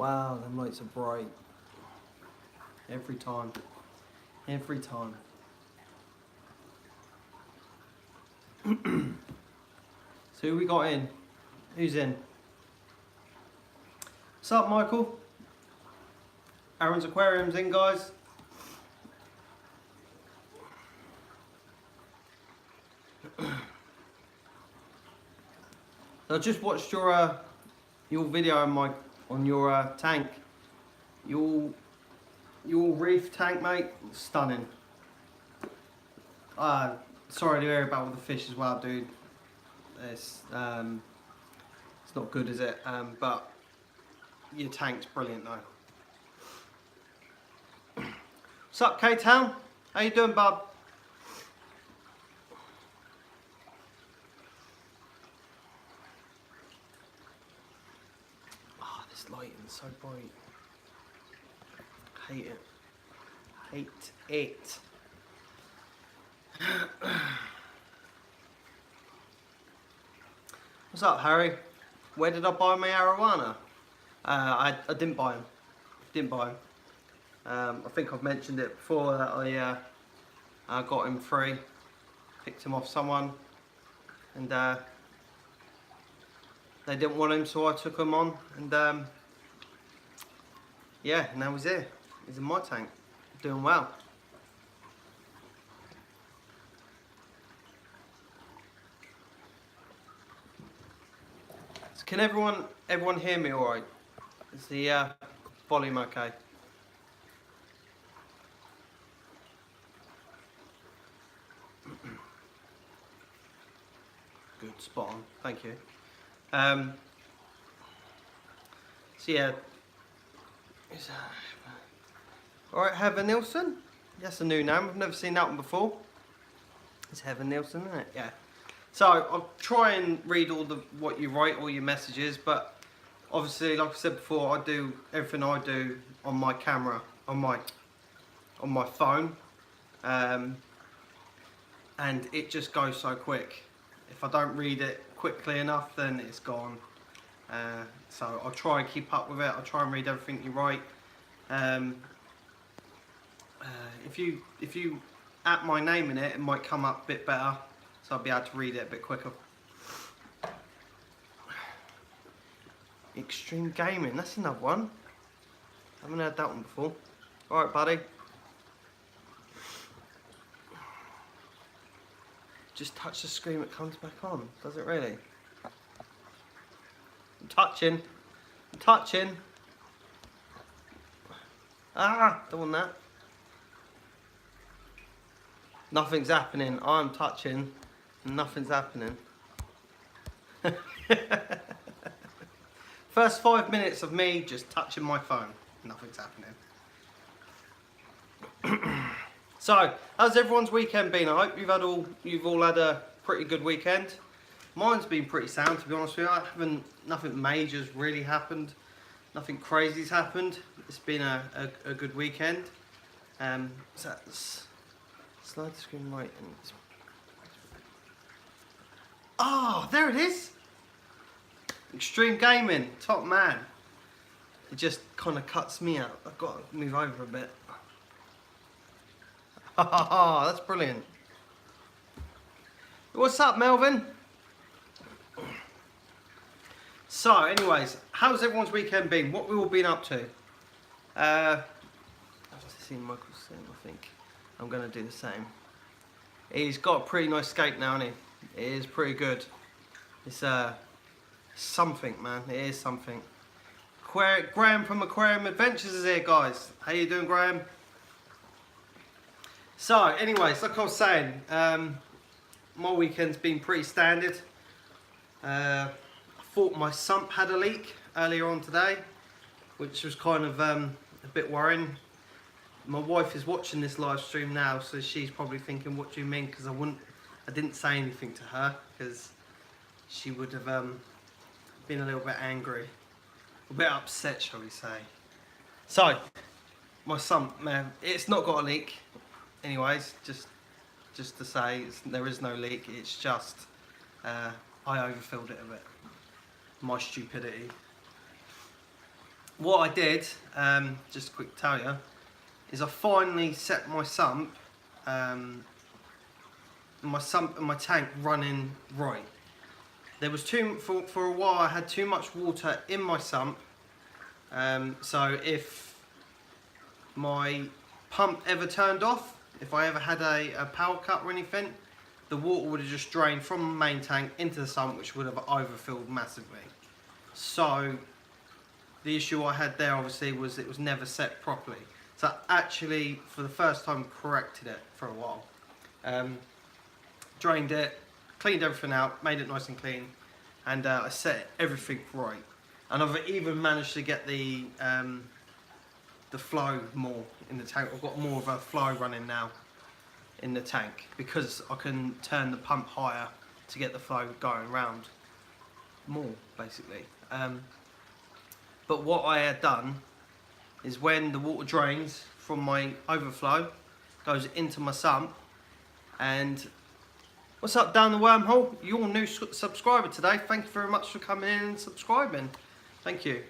Wow, them lights are bright. Every time. Every time. So who we got in? Who's in? What's up, Michael? Aaron's Aquarium's in, guys. So I just watched your video on your tank. Your reef tank, mate, stunning. Sorry to hear about all the fish as well, dude. It's not good, is it? But your tank's brilliant though. What's up, K-Town? How you doing, bub? Oh, this lighting's so bright. Hate it. Hate it. What's up, Harry? Where did I buy my arowana? I didn't buy him. Didn't buy him. I think I've mentioned it before that I got him free. Picked him off someone, and they didn't want him, so I took him on, and yeah, now he's here. He's in my tank, doing well. So can everyone hear me all right? Is the volume okay? Good, spot on. Thank you. So yeah. Alright, Heather Nielsen. That's a new name. I've never seen that one before. It's Heather Nielsen, isn't it? Yeah. So I'll try and read what you write, all your messages, but obviously, like I said before, I do everything I do on my camera, on my phone, and it just goes so quick. If I don't read it quickly enough, then it's gone. So I'll try and keep up with it. I'll try and read everything you write. If you add my name in it, it might come up a bit better, so I'll be able to read it a bit quicker. Extreme Gaming, that's another one. I haven't heard that one before. Alright, buddy. Just touch the screen, it comes back on. Does it really? I'm touching. I'm touching. Ah, don't want that. Nothing's happening. I'm touching. Nothing's happening. First 5 minutes of me just touching my phone. Nothing's happening. So, how's everyone's weekend been? I hope you've all had a pretty good weekend. Mine's been pretty sound, to be honest with you. Nothing major's really happened. Nothing crazy's happened. It's been a good weekend. So that's slide the screen right and oh, there it is. Extreme Gaming, top man. It just kind of cuts me out. I've got to move over a bit. Oh, that's brilliant. What's up, Melvin? So, anyways, how's everyone's weekend been? What we all been up to? I've seen Michael Sim, I think. I'm going to do the same. He's got a pretty nice skate now, hasn't he? It is pretty good. It's something, man. It is something. Graham from Aquarium Adventures is here, guys. How you doing, Graham? So, anyways, like I was saying, my weekend's been pretty standard. I thought my sump had a leak earlier on today, which was kind of a bit worrying. My wife is watching this live stream now, so she's probably thinking, what do you mean? Because I didn't say anything to her, because she would have been a little bit angry, a bit upset, shall we say. So, my sump, man, it's not got a leak. Anyways, just to say, there is no leak. It's just I overfilled it a bit. My stupidity. what I did, just a quick tell you, is I finally set my sump and my tank running right. There was for a while I had too much water in my sump, so if my pump ever turned off, if I ever had a power cut or anything, the water would have just drained from the main tank into the sump, which would have overfilled massively. So the issue I had there obviously was it was never set properly. So I actually, for the first time, corrected it for a while. Drained it, cleaned everything out, made it nice and clean, and I set everything right. And I've even managed to get the flow more in the tank. I've got more of a flow running now in the tank because I can turn the pump higher to get the flow going round more, basically. But what I had done is when the water drains from my overflow, goes into my sump, and what's up down the wormhole? You're a new subscriber today. Thank you very much for coming in and subscribing. Thank you.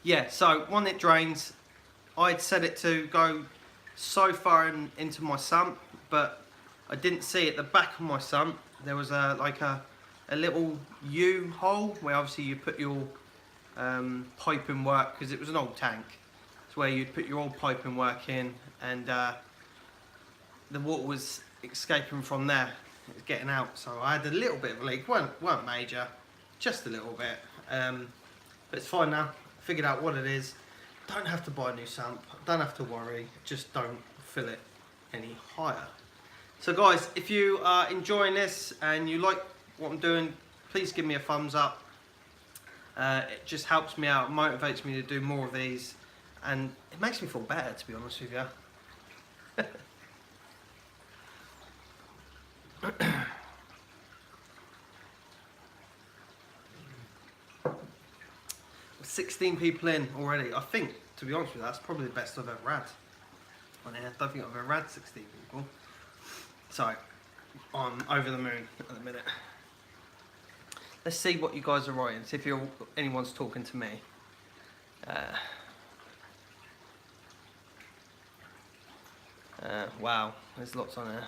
Yeah, so when it drains, I'd set it to go so far into my sump, but I didn't see at the back of my sump there was like a little U-hole where obviously you put your piping work, because it was an old tank. It's where you'd put your old piping work in, and the water was escaping from there. It was getting out, so I had a little bit of a leak. weren't major, just a little bit, but it's fine now. Figured out what it is. Don't have to buy a new sump, don't have to worry, just don't fill it any higher. So guys, if you are enjoying this and you like what I'm doing, please give me a thumbs up. It just helps me out, motivates me to do more of these, and it makes me feel better, to be honest with you. 16 people in already. I think, to be honest with you, that's probably the best I've ever had on here. I don't think I've ever had 16 people. So, I'm over the moon at the minute. Let's see what you guys are writing, see if anyone's talking to me. Wow, there's lots on there.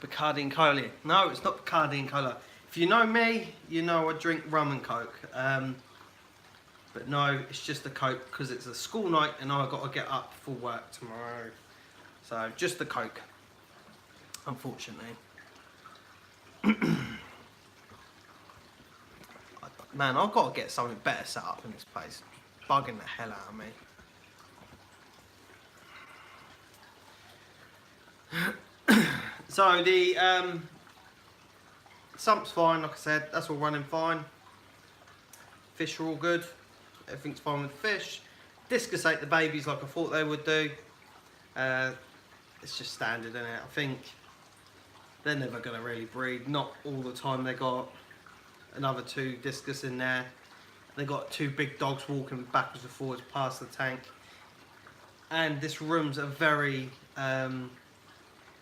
Bacardi and Cola. No, it's not Bacardi and Cola. If you know me, you know I drink rum and Coke. But no, it's just a Coke because it's a school night and I've got to get up for work tomorrow. So just the Coke, unfortunately. Man, I've got to get something better set up in this place. It's bugging the hell out of me. So the sump's fine, like I said, that's all running fine. Fish are all good, everything's fine with the fish. Discus ate the babies like I thought they would do. It's just standard, isn't it? I think they're never going to really breed, not all the time. They got another 2 discus in there. They got 2 big dogs walking backwards and forwards past the tank. And this room's a very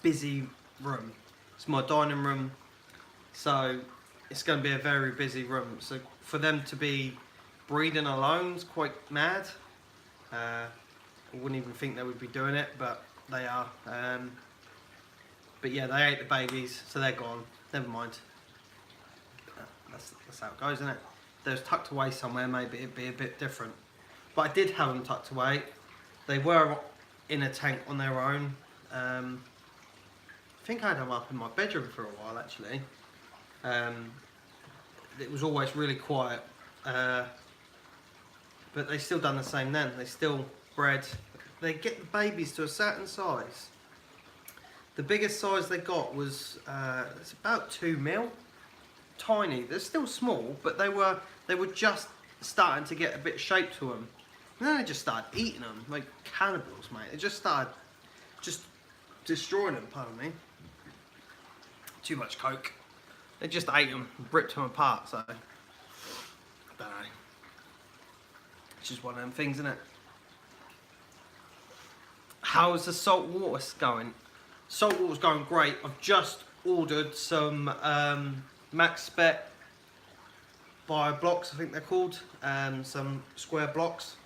busy room. It's my dining room, so it's going to be a very busy room. So for them to be breeding alone is quite mad. I wouldn't even think they would be doing it, but they are. But yeah, they ate the babies, so they're gone. Never mind. That's how it goes, isn't it? If they was tucked away somewhere, maybe it'd be a bit different. But I did have them tucked away. They were in a tank on their own. I think I had them up in my bedroom for a while, actually. It was always really quiet, but they still done the same then. They still bred. They get the babies to a certain size. The biggest size they got was it's about 2 mil. Tiny. They're still small, but they were just starting to get a bit of shape to them. And then they just started eating them like cannibals, mate. They just started just destroying them. Pardon me. Too much Coke. They just ate them, ripped them apart. So, I don't know. It's just one of them things, isn't it? How's the salt water going? Salt water's going great. I've just ordered some max spec bio blocks, I think they're called, some square blocks.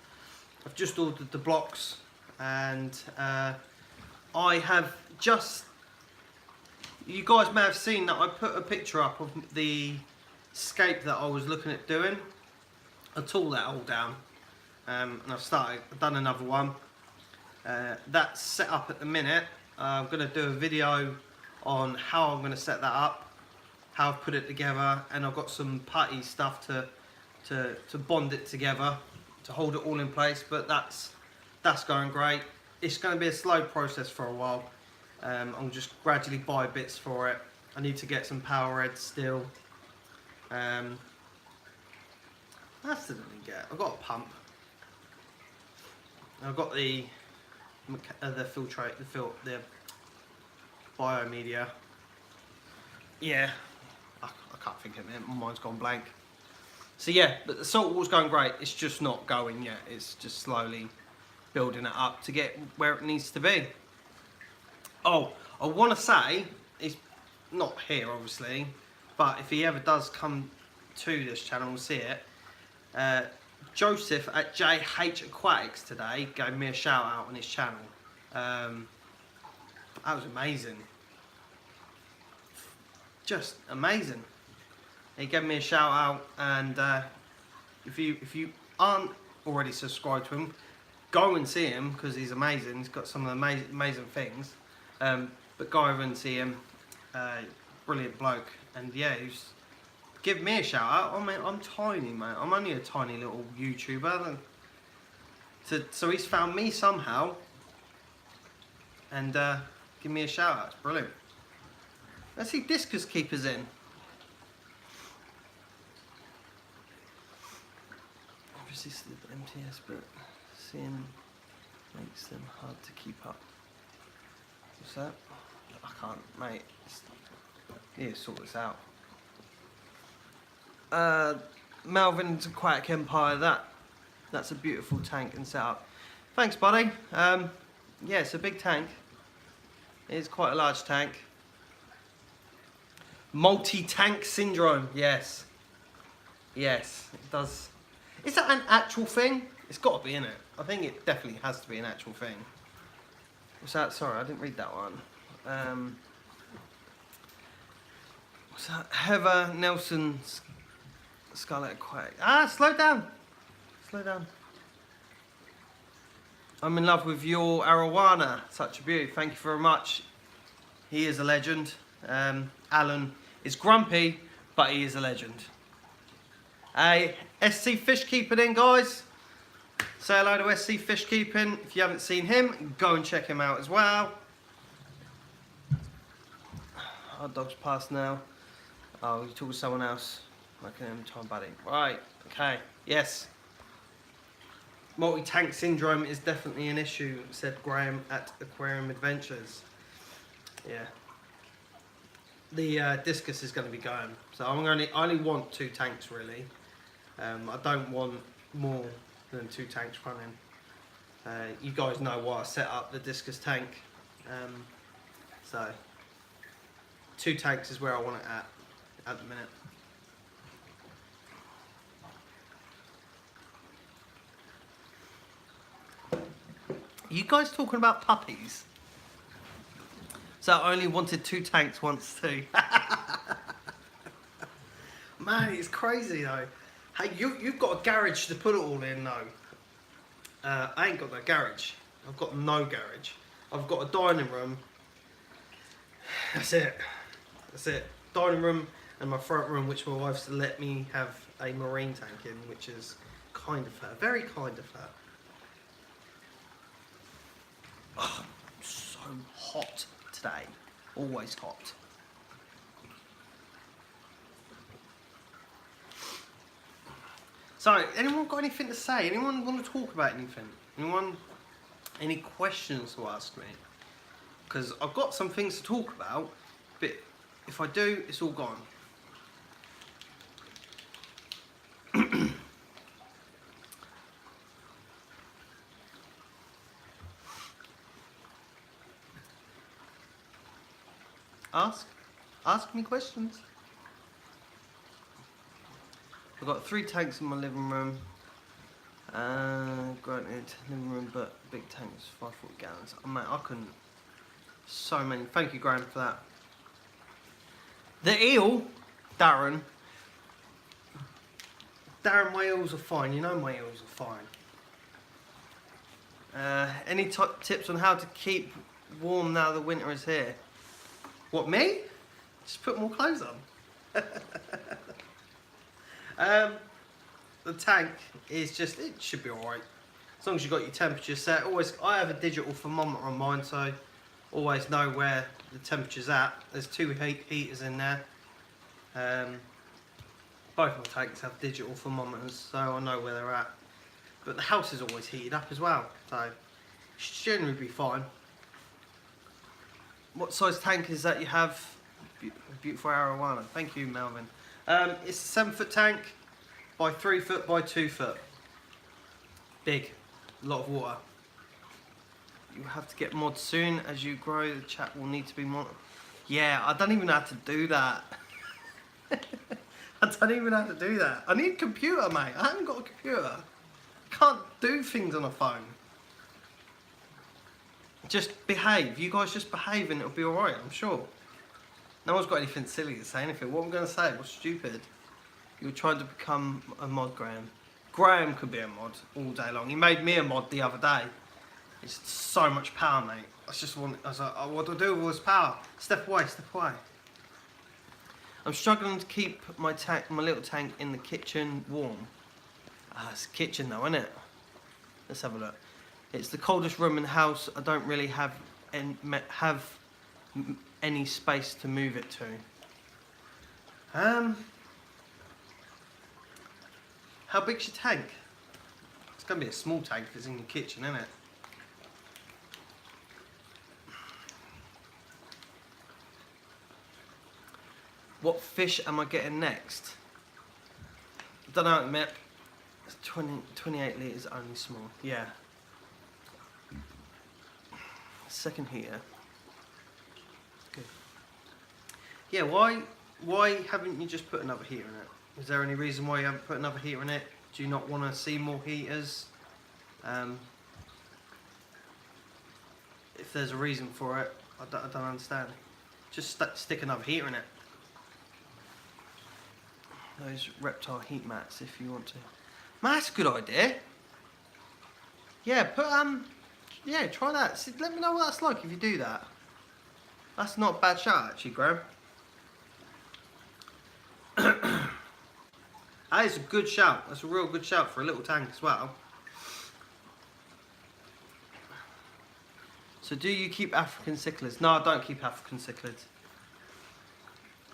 I've just ordered the blocks, and I have just, you guys may have seen that I put a picture up of the scape that I was looking at doing. I tore that all down, and I've done another one. That's set up at the minute. I'm going to do a video on how I'm going to set that up, how I've put it together, and I've got some putty stuff to bond it together, to hold it all in place. But that's going great. It's going to be a slow process for a while. I'll just gradually buy bits for it. I need to get some power heads still. That's the thing. I've got a pump. I've got the filtrate, the biomedia. Yeah, I can't think of it. My mind's gone blank. So yeah, but the salt water's going great. It's just not going yet. It's just slowly building it up to get where it needs to be. Oh, I want to say, he's not here obviously, but if he ever does come to this channel, we'll see it. Joseph at JH Aquatics today gave me a shout out on his channel. That was amazing. Just amazing. He gave me a shout out, and if you aren't already subscribed to him, go and see him because he's amazing. He's got some of the amazing things. But go over and see him. Brilliant bloke. And yeah, he's give me a shout out. I mean, I'm tiny, mate. I'm only a tiny little YouTuber. So he's found me somehow, and give me a shout out. It's brilliant. Let's see discus keepers in. Resisted MTS, but seeing makes them hard to keep up. What's that? I can't, mate. Yeah, sort this out. Melvin's Aquatic Empire. That's a beautiful tank and setup. Thanks, buddy. Yeah, it's a big tank. It is quite a large tank. Multi-tank syndrome. Yes. Yes, it does. Is that an actual thing? It's got to be, in it. I think it definitely has to be an actual thing. What's that? Sorry, I didn't read that one. What's that? Heather Nelson's Scarlet Aquatic. Slow down. Slow down. I'm in love with your arowana. Such a beauty. Thank you very much. He is a legend. Alan is grumpy, but he is a legend. Hey, SC Fish Keeping in, guys. Say hello to SC Fish Keeping. If you haven't seen him, go and check him out as well. Our dog's passed now. Oh, you talk to someone else. Okay, I'm time buddy. Right, okay, yes. Multi-tank syndrome is definitely an issue, said Graham at Aquarium Adventures. Yeah. The discus is going to be going. So I only want 2 tanks really. I don't want more than 2 tanks running. You guys know why I set up the discus tank. So 2 tanks is where I want it at the minute. You guys talking about puppies? So I only wanted 2 tanks once too. Man, it's crazy though. Hey, you've got a garage to put it all in though. I ain't got no garage. I've got no garage. I've got a dining room. That's it. That's it. Dining room and my front room, which my wife's let me have a marine tank in, which is kind of her. Very kind of her. Oh, so hot today. Always hot. So, anyone got anything to say? Anyone want to talk about anything? Anyone, any questions to ask me? Because I've got some things to talk about, but if I do, it's all gone. Ask? Ask me questions. I've got 3 tanks in my living room. Granted, living room, but big tanks, 540 gallons. Oh, man, I couldn't. So many. Thank you, Graham, for that. The eel, Darren. Darren, my eels are fine. You know my eels are fine. Any tips on how to keep warm now the winter is here? What, me? Just put more clothes on. The tank is just, it should be alright. As long as you've got your temperature set. Always, I have a digital thermometer on mine, so always know where the temperature's at. There's 2 heaters in there. Both my tanks have digital thermometers, so I know where they're at. But the house is always heated up as well, so it should generally be fine. What size tank is that you have? Beautiful arowana. Thank you, Melvin. It's a 7-foot tank by 3 foot by 2 foot. Big, a lot of water. You have to get mods soon as you grow. The chat will need to be mod. Yeah, I don't even know how to do that. I don't even know how to do that. I need a computer, mate. I haven't got a computer. I can't do things on a phone. Just behave. You guys just behave and it'll be alright, I'm sure. No one's got anything silly to say, anything. What am I going to say? What's stupid? You're trying to become a mod, Graham. Graham could be a mod all day long. He made me a mod the other day. It's so much power, mate. I was like, oh, what do I do with all this power? Step away, step away. I'm struggling to keep my little tank in the kitchen warm. It's the kitchen though, isn't it? Let's have a look. It's the coldest room in the house. I don't really have any space to move it to. How big's your tank? It's going to be a small tank if it's in your kitchen, isn't it? What fish am I getting next? Don't know, mate. It's 28 litres only small. Yeah. Second heater. Good. Yeah, why haven't you just put another heater in it? Is there any reason why you haven't put another heater in it? Do you not want to see more heaters? If there's a reason for it, I don't understand. Just stick another heater in it. Those reptile heat mats if you want to. Man, that's a good idea. Yeah, yeah, try that. See, let me know what that's like if you do that. That's not a bad shout actually, Graham. That is a good shout. That's a real good shout for a little tank as well. So do you keep African cichlids? No, I don't keep African cichlids.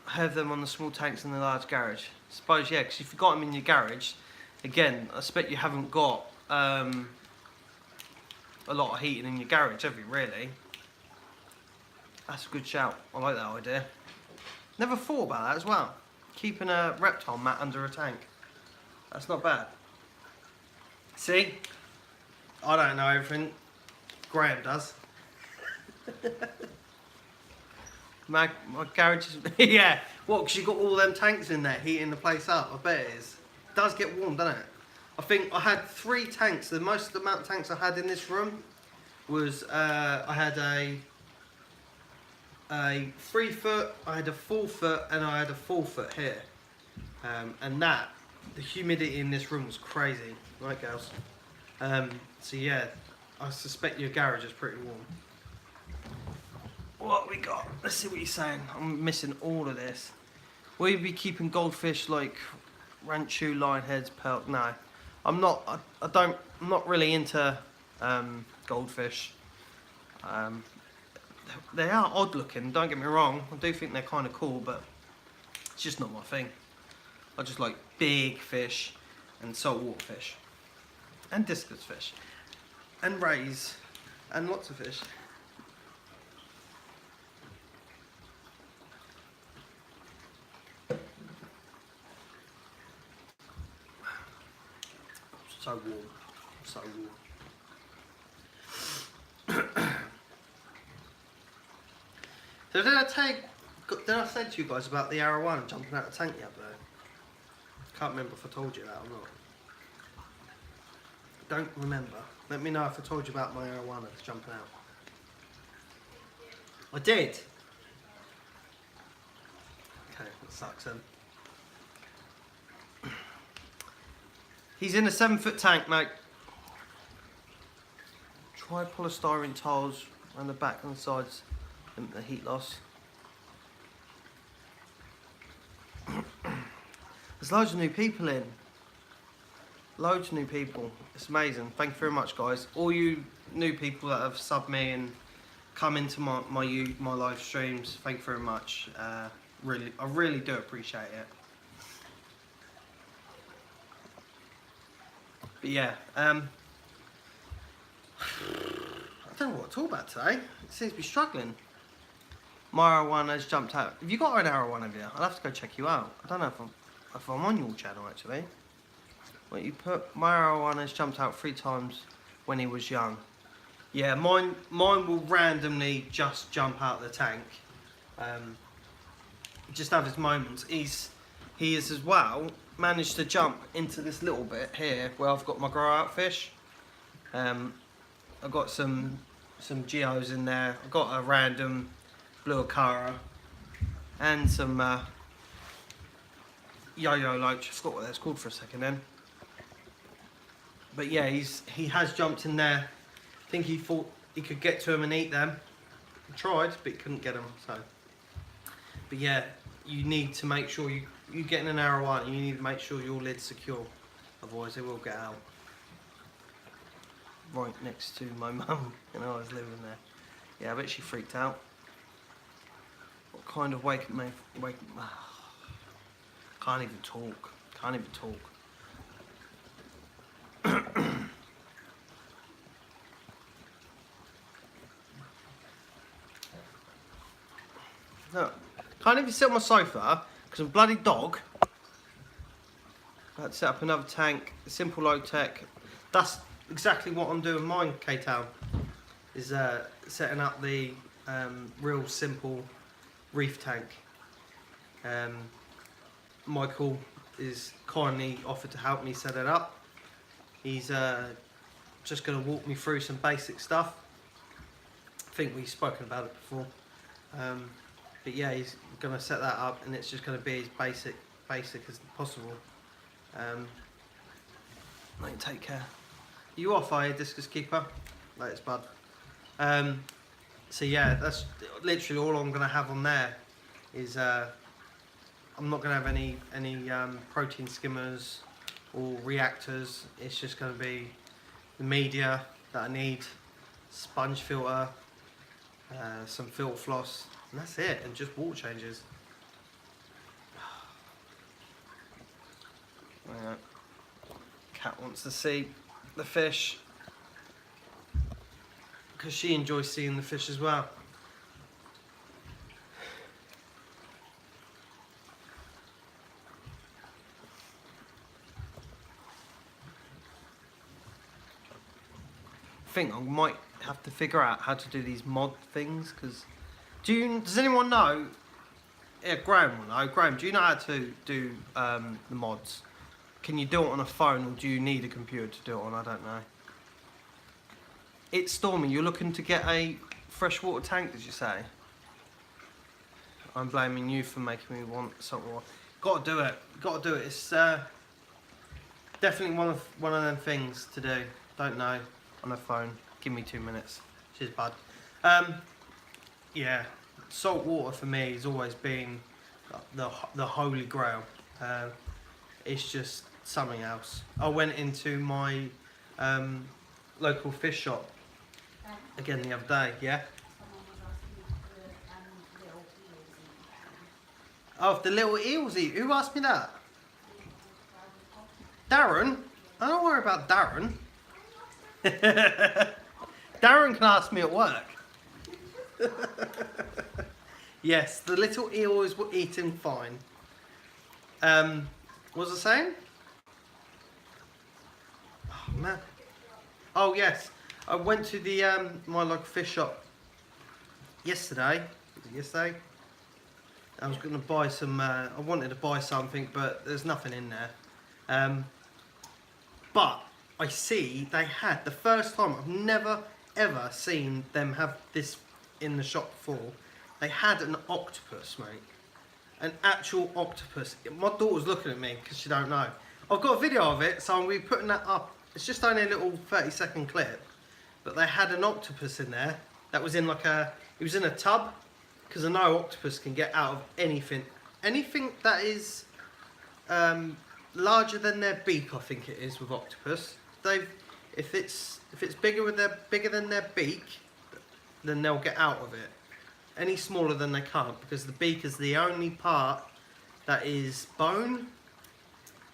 I have them on the small tanks in the large garage. I suppose, yeah, because if you've got them in your garage, again, I expect you haven't got a lot of heating in your garage, have you, really? That's a good shout. I like that idea. Never thought about that as well. Keeping a reptile mat under a tank. That's not bad. See? I don't know everything. Graham does. my garage is... yeah. What, because you've got all them tanks in there heating the place up? I bet it is. It does get warm, doesn't it? I think I had 3 tanks. The most amount of tanks I had in this room was... I had a 3 foot, I had a 4 foot, and I had a 4 foot here. And that, the humidity in this room was crazy. Right, girls? So yeah, I suspect your garage is pretty warm. What we got? Let's see what you're saying. I'm missing all of this. Will you be keeping goldfish like ranchu, lionheads, pearl? No, I'm not. I'm not really into goldfish. They are odd looking. Don't get me wrong. I do think they're kind of cool, but it's just not my thing. I just like big fish and saltwater fish and discus fish and rays and lots of fish. So warm, so warm. So did I take Did I say to you guys about the arowana jumping out of the tank the other day? Can't remember if I told you that or not. Don't remember. Let me know if I told you about my arowana jumping out. I did. Okay, that sucks then. He's in a 7-foot tank, mate. Try polystyrene tiles around the back and the sides, limit the heat loss. There's loads of new people in. Loads of new people. It's amazing. Thank you very much, guys. All you new people that have subbed me and come into my live streams, thank you very much. I really do appreciate it. But yeah, I don't know what to talk about today. It seems to be struggling. My arowana has jumped out. Have you got an arowana of you? I'll have to go check you out. I don't know if I'm on your channel actually. What you put, my arowana has jumped out 3 times when he was young. Yeah, mine will randomly just jump out of the tank. Just have his moments. He is as well managed to jump into this little bit here where I've got my grow out fish. I've got some geos in there. I've got a random blue acara and some yo-yo loach. I forgot what that's called for a second then. But yeah, he has jumped in there. I think he thought he could get to them and eat them. He tried, but he couldn't get them. So, but yeah, you need to make sure you get in an arowana. You need to make sure your lid's secure, otherwise they will get out. Right next to my mum, and I was living there. Yeah, I bet she freaked out. What kind of wake me? Can't even talk. Can't even talk. No, can't even sit on my sofa because I'm a bloody dog. I had to set up another tank, simple low tech. That's exactly what I'm doing mine, K-Town, is setting up the real simple reef tank. Michael is kindly offered to help me set it up. He's just going to walk me through some basic stuff. I think we've spoken about it before. But yeah, he's going to set that up and it's just going to be as basic as possible. Mate, take care. You off, are you, Discus Keeper? Thanks, bud. So yeah, that's literally all I'm going to have on there. Is I'm not going to have any protein skimmers or reactors. It's just going to be the media that I need, sponge filter, some filter floss, and that's it, and just water changes. Cat wants to see the fish because she enjoys seeing the fish as well. I think I might have to figure out how to do these mod things, because does anyone know? Yeah, Graham will know. Graham, do you know how to do the mods? Can you do it on a phone, or do you need a computer to do it on? I don't know. It's Stormy. You're looking to get a freshwater tank, did you say? I'm blaming you for making me want something more. Got to do it. Got to do it. It's definitely one of them things to do. Don't know on a phone. Give me 2 minutes. Cheers, bud. Yeah, salt water for me has always been the holy grail. It's just something else. I went into my local fish shop again the other day. Yeah. Oh, if the little eels eat. Who asked me that? Darren? I don't worry about Darren. Darren can ask me at work. Yes, the little eels were eating fine. What was I saying? Oh man. Oh yes, I went to the my local fish shop yesterday. Was it yesterday? I was going to buy some, I wanted to buy something, but there's nothing in there. But I see they had, the first time, I've never ever seen them have this in the shop before. They had an octopus, mate. An actual octopus. My daughter's looking at me because she don't know. I've got a video of it, so I'm going to be putting that up. It's just only a little 30-second clip. But they had an octopus in there. That was in like a, it was in a tub. Because I know octopus can get out of anything. Anything that is larger than their beak, I think it is with octopus. If it's bigger than their beak, then they'll get out of it. Any smaller than they can't, because the beak is the only part that is bone.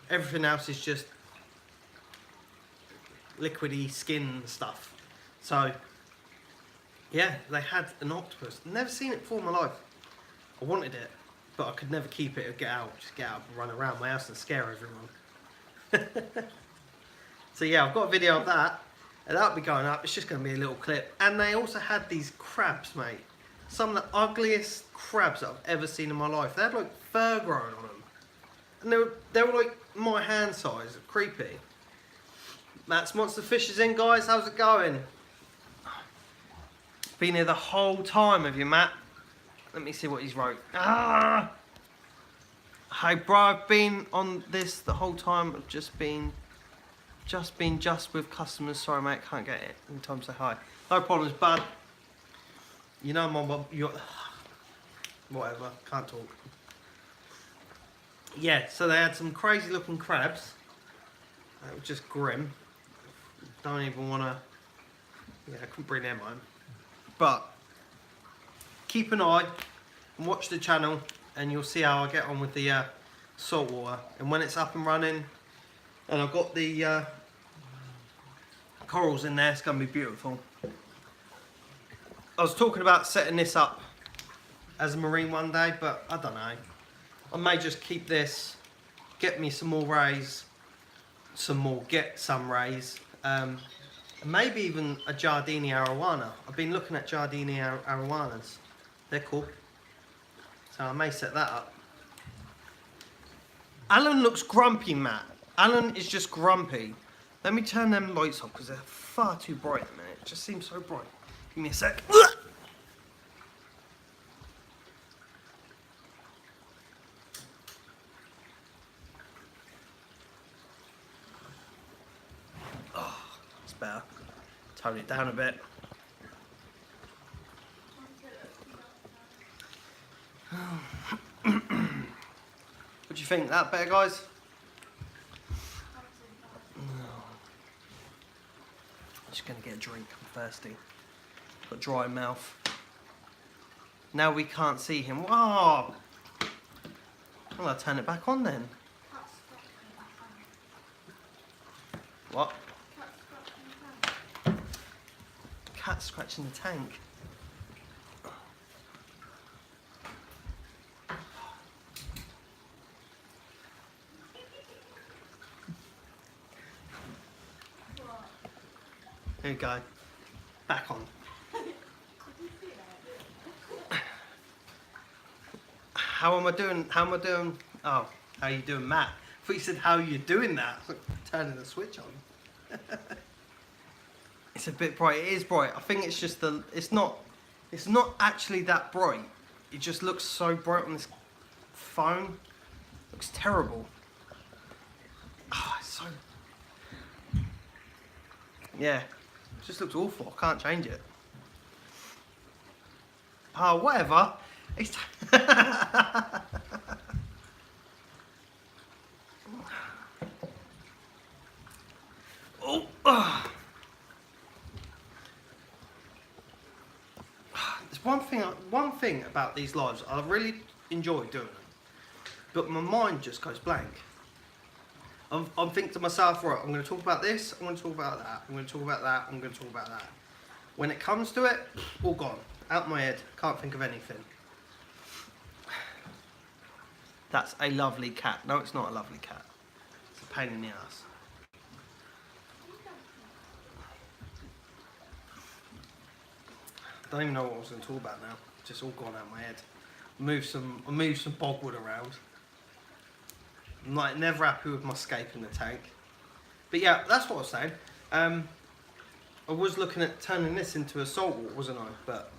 Everything else is just liquidy skin stuff. So yeah, they had an octopus. Never seen it before in my life. I wanted it, but I could never keep it or get out. Just get out and run around my house and scare everyone. So yeah, I've got a video of that. And that'll be going up. It's just going to be a little clip. And they also had these crabs, mate. Some of the ugliest crabs that I've ever seen in my life. They had like fur growing on them. And they were like my hand size. Creepy. Matt's Monster Fish is in, guys. How's it going? Been here the whole time, have you, Matt? Let me see what he's wrote. Ah! Hey, bro, I've been on this the whole time. I've just been with customers. Sorry, mate, can't get it in time to say hi. No problems, bud. You know, you're whatever. Can't talk. Yeah, so they had some crazy looking crabs. That was just grim. Don't even want to. Yeah, I couldn't bring them home. But keep an eye and watch the channel, and you'll see how I get on with the salt water. And when it's up and running, and I've got the corals in there, it's going to be beautiful. I was talking about setting this up as a marine one day, but I don't know. I may just keep this, get me some more rays, get some rays. Maybe even a Giardini arowana. I've been looking at Giardini arowanas. They're cool. So I may set that up. Alan looks grumpy, Matt. Alan is just grumpy. Let me turn them lights off because they're far too bright at the minute. It just seems so bright. Give me a sec. Oh, it's better. Tone it down a bit. What do you think? That better, guys? Just gonna get a drink. I'm thirsty. Got dry mouth. Now we can't see him. Whoa! Well, I'll turn it back on then. What? Cat scratching the tank. Here we go. Back on. How am I doing? How am I doing? Oh, how you doing, Matt? I thought you said how you doing that. Like turning the switch on. It's a bit bright. It is bright. I think it's just the. It's not actually that bright. It just looks so bright on this phone. Looks terrible. Oh, it's so. Yeah. It just looks awful. I can't change it. Oh, whatever. It's There's one thing about these lives I really enjoy doing them, but my mind just goes blank. I'm thinking to myself, right, I'm going to talk about this, I'm going to talk about that, I'm going to talk about that, I'm going to talk about that. When it comes to it, all gone. Out my head, can't think of anything. That's a lovely cat. No, it's not a lovely cat. It's a pain in the ass. I don't even know what I was going to talk about now. It's just all gone out my head. move some bogwood around. I'm like never happy with my scape in the tank. But yeah, that's what I was saying. I was looking at turning this into a saltwater, wasn't I? But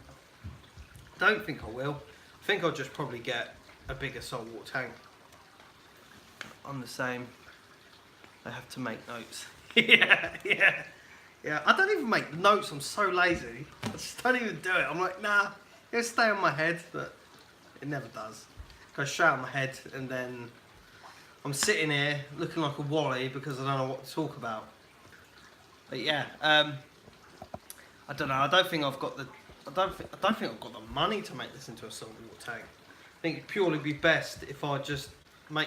I don't think I will. I think I'll just probably get a bigger saltwater tank. I'm the same. I have to make notes. Yeah. I don't even make notes. I'm so lazy. I just don't even do it. I'm like, nah, it'll stay on my head, but it never does. It goes straight on my head, and then I'm sitting here looking like a wally because I don't know what to talk about. But yeah, I don't know. I don't think I've got the money to make this into a saltwater tank. I think it'd purely be best if I just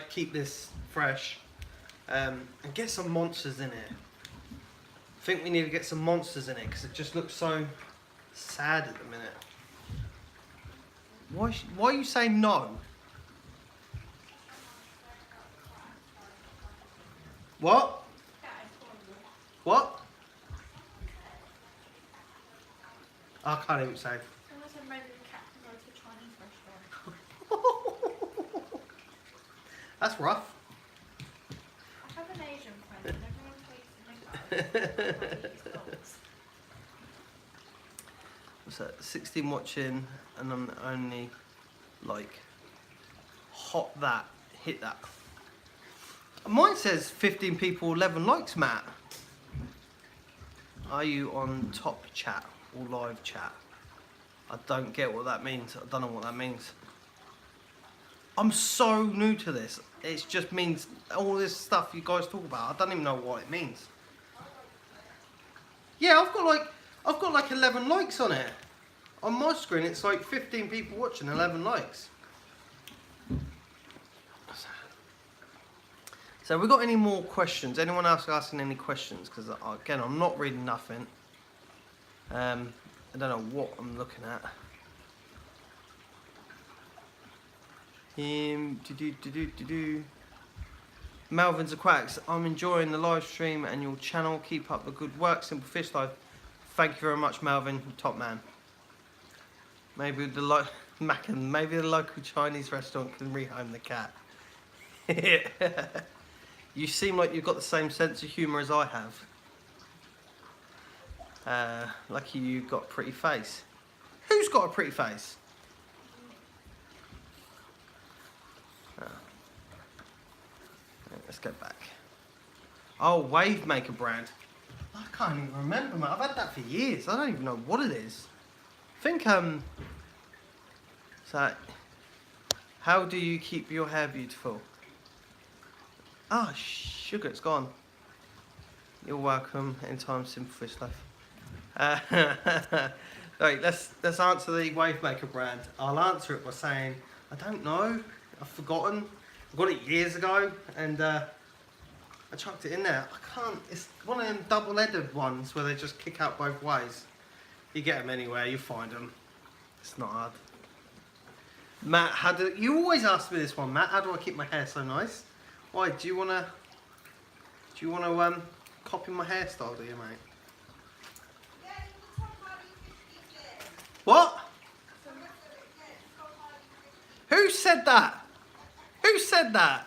keep this fresh and get some monsters in it. I think we need to get some monsters in it because it just looks so sad at the minute. Why are you saying no? What? What? I can't even say. That's rough. I have an Asian friend and everyone takes the dogs. What's that? 16 watching, and I'm only like hit that. Mine says 15 people, 11 likes, Matt. Are you on top chat or live chat? I don't get what that means. I don't know what that means. I'm so new to this. It just means all this stuff you guys talk about. I don't even know what it means. Yeah, I've got like 11 likes on it. On my screen, it's like 15 people watching, 11 likes. So have we got any more questions? Anyone else asking any questions? Because again, I'm not reading nothing. I don't know what I'm looking at. Melvin's Aquatics. I'm enjoying the live stream and your channel. Keep up the good work. Simple Fish Life. Thank you very much, Melvin. Top man. Maybe the local Chinese restaurant can rehome the cat. You seem like you've got the same sense of humour as I have. Lucky you've got a pretty face. Who's got a pretty face? Let's get back. Oh, Wave Maker brand. I can't even remember, man. I've had that for years. I don't even know what it is. I think, so, how do you keep your hair beautiful? Ah, sugar, it's gone. You're welcome. Anytime, Simple Fish Life. Right, let's answer the Wave Maker brand. I'll answer it by saying, I don't know. I've forgotten. I got it years ago, and I chucked it in there. I can't. It's one of them double-headed ones where they just kick out both ways. You get them anywhere. You find them. It's not hard. Matt, you always ask me this one, Matt? How do I keep my hair so nice? Why? Do you wanna copy my hairstyle? Do you, mate? What? Who said that? Who said that?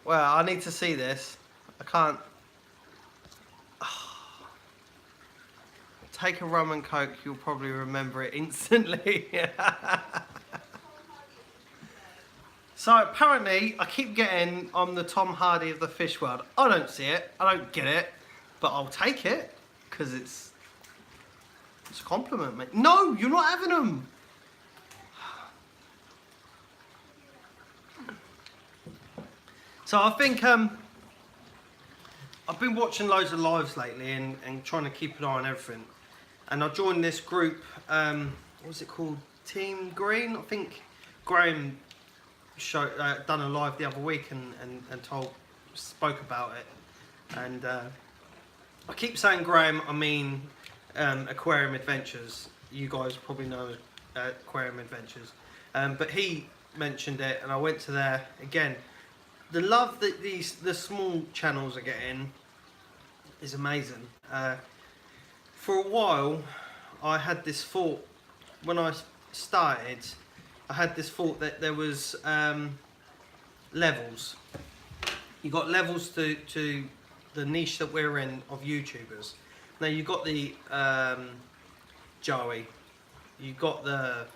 Well, I need to see this. I can't. Take a rum and coke, you'll probably remember it instantly. So apparently, I keep getting I'm the Tom Hardy of the fish world. I don't see it. I don't get it. But I'll take it because it's a compliment, mate. No, you're not having them. So I think I've been watching loads of lives lately and trying to keep an eye on everything. And I joined this group, what was it called? Team Green? I think Graham done a live the other week and spoke about it. And I keep saying Graham, I mean Aquarium Adventures. You guys probably know Aquarium Adventures. But he mentioned it and I went to there. Again, the love that the small channels are getting is amazing. For a while, I had this thought, when I started, I had this thought that there was levels. You got levels to the niche that we're in of YouTubers. Now you got the Joey, you got the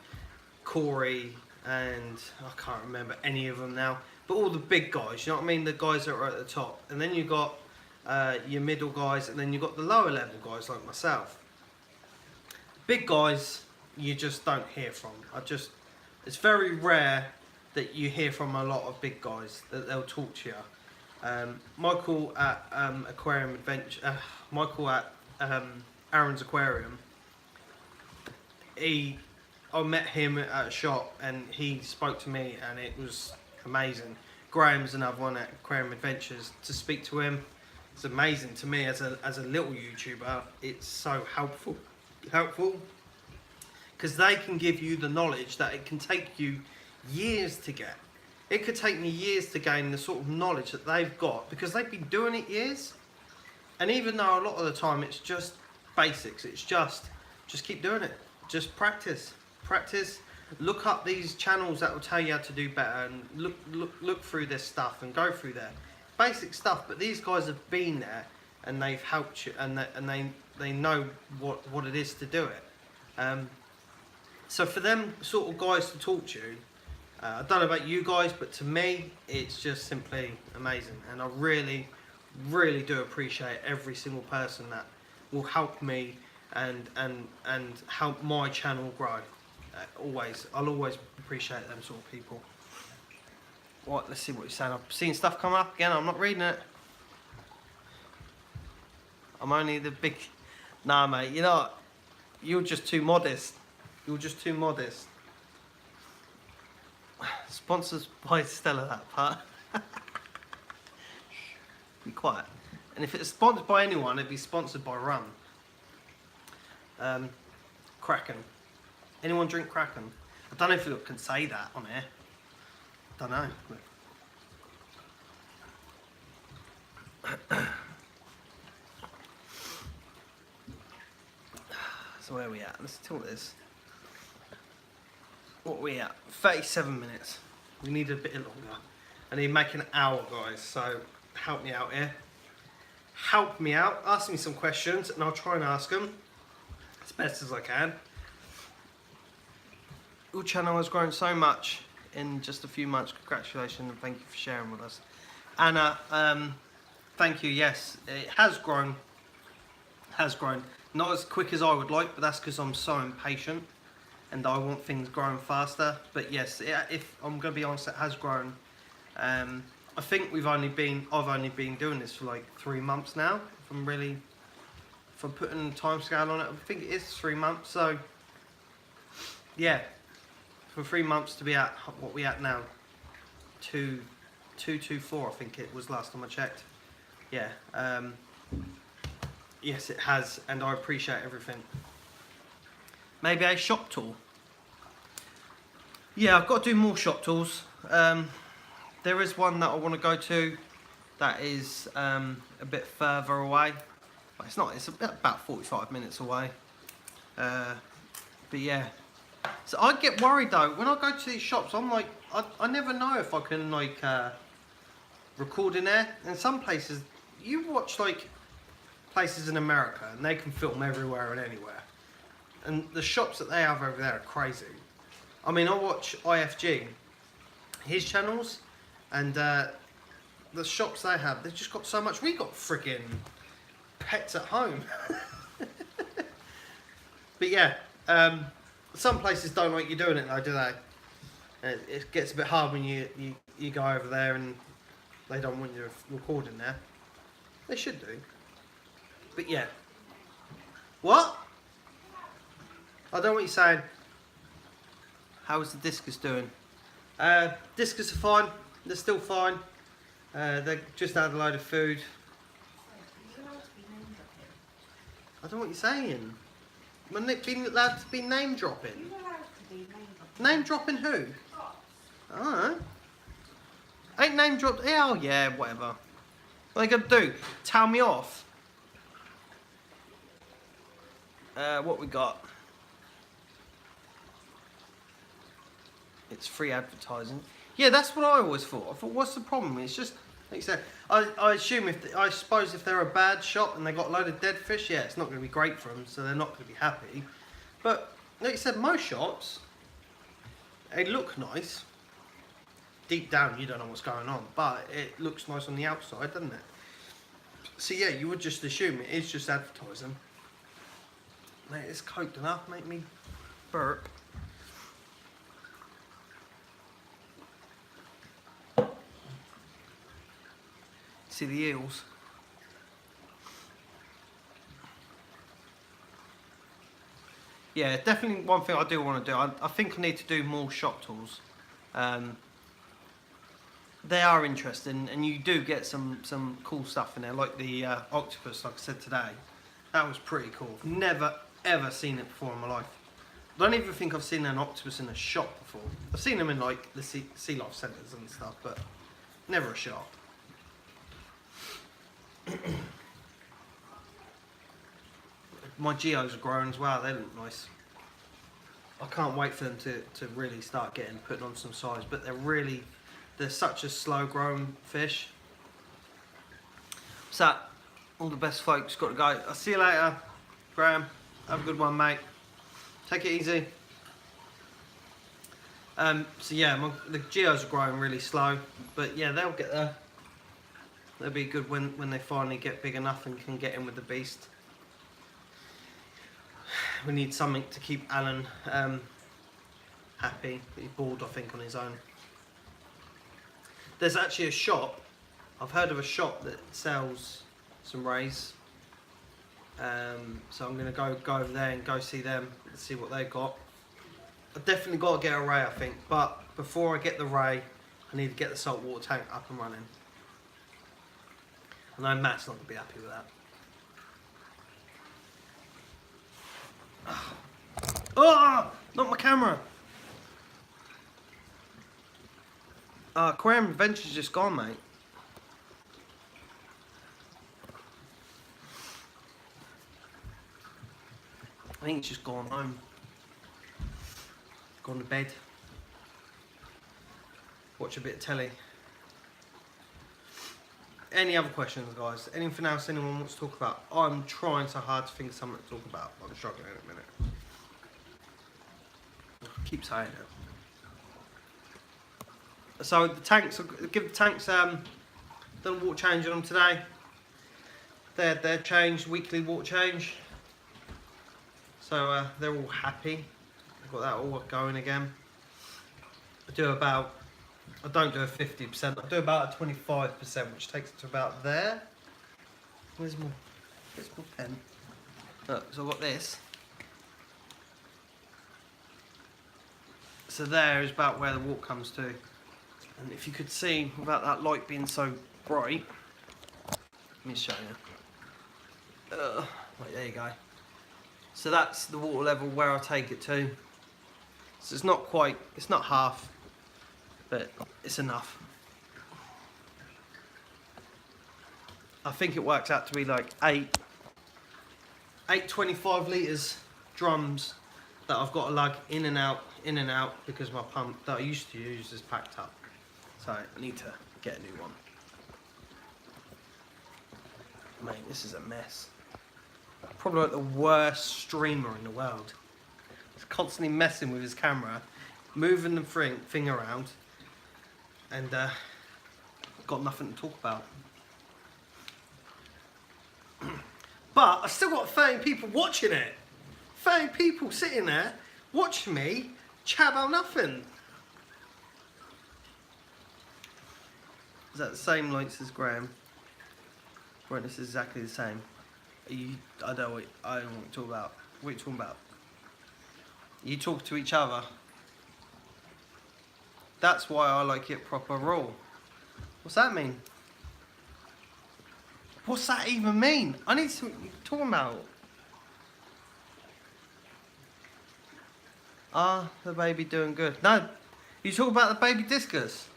Corey, and I can't remember any of them now, but all the big guys, you know what I mean, the guys that are at the top, and then you got your middle guys, and then you got the lower level guys like myself. Big guys you just don't hear from. It's very rare that you hear from a lot of big guys that they'll talk to you. Michael at Aquarium Adventure, Michael at Aaron's Aquarium, I met him at a shop and he spoke to me and it was amazing. Graham's another one at Aquarium Adventures. To speak to him, it's amazing to me as a little YouTuber. It's so helpful because they can give you the knowledge that it can take you years to get. It could take me years to gain the sort of knowledge that they've got because they've been doing it years. And even though a lot of the time it's just basics, it's just keep doing it. Just practice. Look up these channels that will tell you how to do better, and look through this stuff and go through there. Basic stuff, but these guys have been there and they've helped you, and they know what it is to do it. So for them sort of guys to talk to you, I don't know about you guys, but to me it's just simply amazing, and I really do appreciate every single person that will help me and help my channel grow. I'll always appreciate them sort of people. What? Let's see what you're saying. I've seen stuff come up again. I'm not reading it. I'm only the big. Nah, mate. You know, you're just too modest. Sponsors by Stella, that part. Be quiet. And if it's sponsored by anyone, it'd be sponsored by rum. Kraken. Anyone drink Kraken? I don't know if you can say that on air. Don't know. So where are we at? Let's tilt this. What are we at? 37 minutes. We need a bit longer. I need to make an hour, guys. So help me out here. Help me out. Ask me some questions and I'll try and ask them as best as I can. Your channel has grown so much in just a few months. Congratulations and thank you for sharing with us. Anna, thank you. Yes, it has grown. Not as quick as I would like, but that's because I'm so impatient and I want things growing faster. But yes, if I'm going to be honest, it has grown. I think I've only been doing this for like 3 months now. If I'm putting a time scale on it, I think it is 3 months. So yeah, for 3 months to be at what we at now, 224, I think it was last time I checked. Yeah. Yes, it has, and I appreciate everything. Maybe a shop tour. Yeah, I've got to do more shop tours. There is one that I want to go to that is a bit further away. But it's not, it's about 45 minutes away. But yeah. So I get worried though, when I go to these shops, I'm like, I never know if I can like record in there. In some places, you watch like places in America and they can film everywhere and anywhere. And the shops that they have over there are crazy. I mean, I watch IFG, his channels, and the shops they have, they've just got so much. We got friggin' pets at home. But yeah, some places don't like you doing it though, do they? It gets a bit hard when you go over there and they don't want you recording there. They should do. But yeah. What? I don't know what you're saying. How is the discus doing? Discus are fine. They're still fine. They just had a load of food. I don't know what you're saying. When they've been allowed to be name dropping. Name dropping who? I don't know. Ain't name dropped. Oh yeah, whatever. What are they gonna do? Tell me off? What we got? It's free advertising. Yeah, that's what I always thought. I thought, what's the problem? It's just, like you said, I assume I suppose if they're a bad shop and they got a load of dead fish, yeah, it's not going to be great for them, so they're not going to be happy. But like you said, most shops, they look nice. Deep down, you don't know what's going on, but it looks nice on the outside, doesn't it? So yeah, you would just assume it is just advertising. Mate, it's coked enough, make me burp. See the eels? Yeah, definitely one thing I do want to do. I think I need to do more shop tours. They are interesting, and you do get some cool stuff in there, like the octopus, like I said today. That was pretty cool. Never ever seen it before in my life. I don't even think I've seen an octopus in a shop before. I've seen them in like the sea life centres and stuff, but never a shop. My geos are growing as well. They look nice. I can't wait for them to really start putting on some size, but they're such a slow growing fish. So, all the best folks, got to go. I'll see you later, Graham. Have a good one, mate. Take it easy. So yeah, the geos are growing really slow, but yeah, they'll get there. They'll be good when they finally get big enough and can get in with the beast. We need something to keep Alan happy. He's bored, I think, on his own. There's actually a shop. I've heard of a shop that sells some rays. So I'm going to go over there and go see them and see what they've got. I've definitely got to get a ray, I think. But before I get the ray, I need to get the saltwater tank up and running. I know Matt's not going to be happy with that. Oh, not my camera. Aquarium Adventure's just gone, mate. I think it's just gone home. Gone to bed. Watch a bit of telly. Any other questions, guys? Anything else anyone wants to talk about? I'm trying so hard to think of something to talk about. I'm struggling in a minute. I keep saying it. So the tanks, I'll give the tanks done a water change on them today. They're changed, weekly water change. So they're all happy. I've got that all going again. I don't do a 50%, I do about a 25%, which takes it to about there. Where's my pen? Look, so I've got this. So there is about where the water comes to. And if you could see, without that light being so bright, let me show you. Right, there you go. So that's the water level where I take it to. So it's not quite, it's not half, but it's enough. I think it works out to be like eight 25 litres drums that I've got to lug in and out, because my pump that I used to use is packed up. So I need to get a new one. Mate, this is a mess. Probably like the worst streamer in the world. He's constantly messing with his camera, moving the thing around, and got nothing to talk about. But I still got 13 people watching it. 13 people sitting there watching me chat about nothing. Is that the same lights as Graham? Brightness is exactly the same. I don't want to talk about. What are you talking about? You talk to each other. That's why I like it proper raw. What's that mean? What's that even mean? I need to talking about. The baby doing good. No, you talk about the baby discus.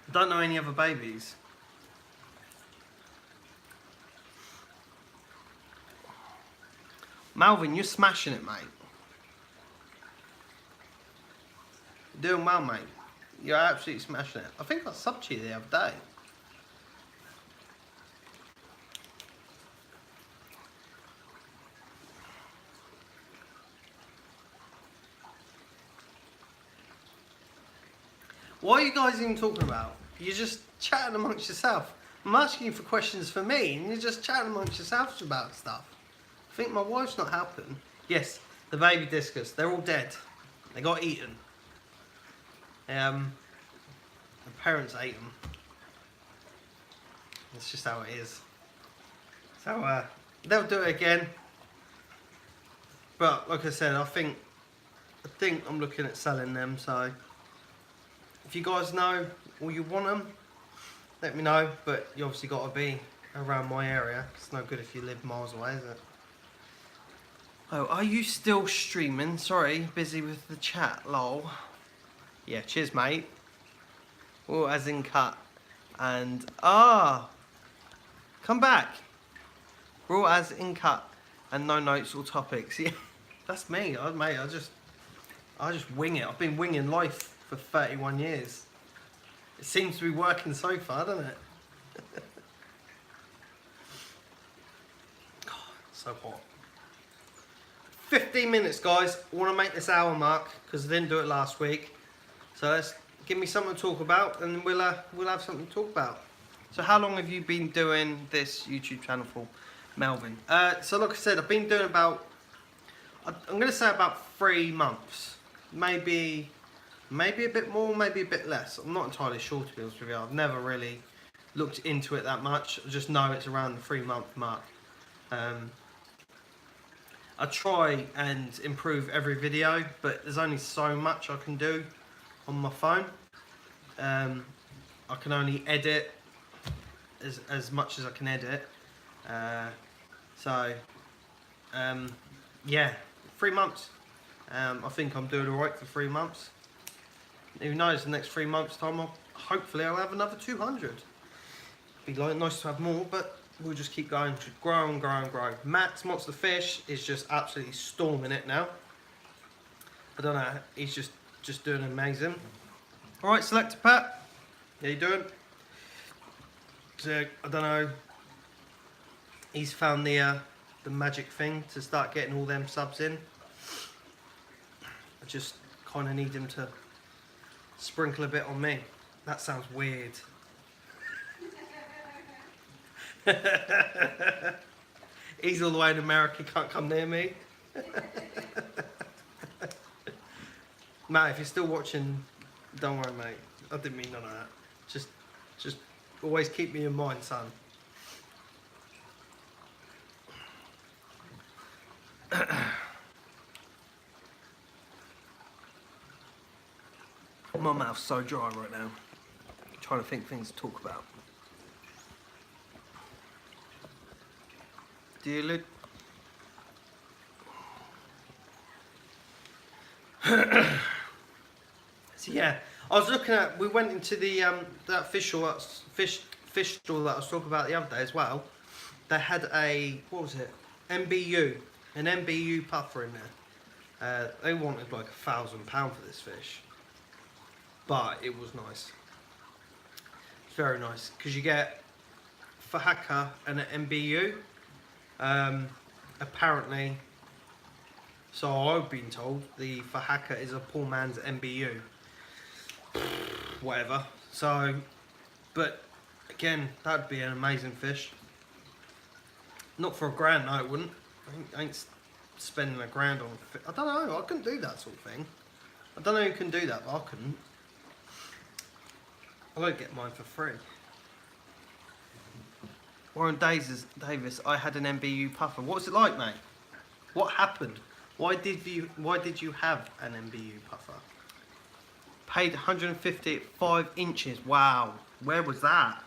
I don't know any other babies. Malvin, you're smashing it, mate. You're doing well, mate. You're absolutely smashing it. I think I subbed to you the other day. What are you guys even talking about? You're just chatting amongst yourself. I'm asking you for questions for me, and you're just chatting amongst yourselves about stuff. I think my wife's not helping. Yes, the baby discus. They're all dead. They got eaten. The parents ate them. That's just how it is. So they'll do it again. But like I said, I think I'm looking at selling them. So if you guys know or you want them, let me know. But you obviously got to be around my area. It's no good if you live miles away, is it? Oh, are you still streaming? Sorry, busy with the chat, lol. Yeah, cheers, mate. Oh, as in cut. And, come back. Raw as in cut. And no notes or topics. Yeah, that's me, mate. I just wing it. I've been winging life for 31 years. It seems to be working so far, doesn't it? God, so hot. 15 minutes, guys. I want to make this hour mark because I didn't do it last week. So let's give me something to talk about, and we'll have something to talk about. So how long have you been doing this YouTube channel for, Melvin? So like I said, I've been doing about, I'm going to say about 3 months. Maybe a bit more, maybe a bit less. I'm not entirely sure, to be honest with you. I've never really looked into it that much. I just know it's around the 3-month mark. I try and improve every video, but there's only so much I can do on my phone. I can only edit as much as I can edit. Yeah, 3 months. I think I'm doing alright for 3 months. Who knows, the next 3 months time, hopefully I'll have another 200. Be nice to have more, but we'll just keep going, just grow and grow and grow. Matt's Monster Fish is just absolutely storming it now. I don't know, he's just doing amazing. Alright, Selector Pat, how you doing? So, I don't know, he's found the magic thing to start getting all them subs in. I just kind of need him to sprinkle a bit on me. That sounds weird. He's all the way in America, can't come near me. Matt, if you're still watching, don't worry, mate. I didn't mean none of that. Just always keep me in mind, son. My mouth's so dry right now. I'm trying to think things to talk about. Dear Lud. So yeah, I was looking at. We went into the that fish stall that I was talking about the other day as well. They had a, what was it? MBU, an MBU puffer in there. They wanted like £1,000 for this fish, but it was nice. It's very nice because you get fahaka and an MBU. Apparently, so I've been told, the fahaka is a poor man's MBU. Whatever. So, but again, that'd be an amazing fish. Not for £1,000, no, it wouldn't. I ain't spending £1,000 on a fish. I don't know. I couldn't do that sort of thing. I don't know who can do that, but I couldn't. I won't get mine for free. Warren Davis, I had an MBU puffer. What was it like, mate? What happened? Why did you have an MBU puffer? Paid 150 at 5 inches. Wow. Where was that?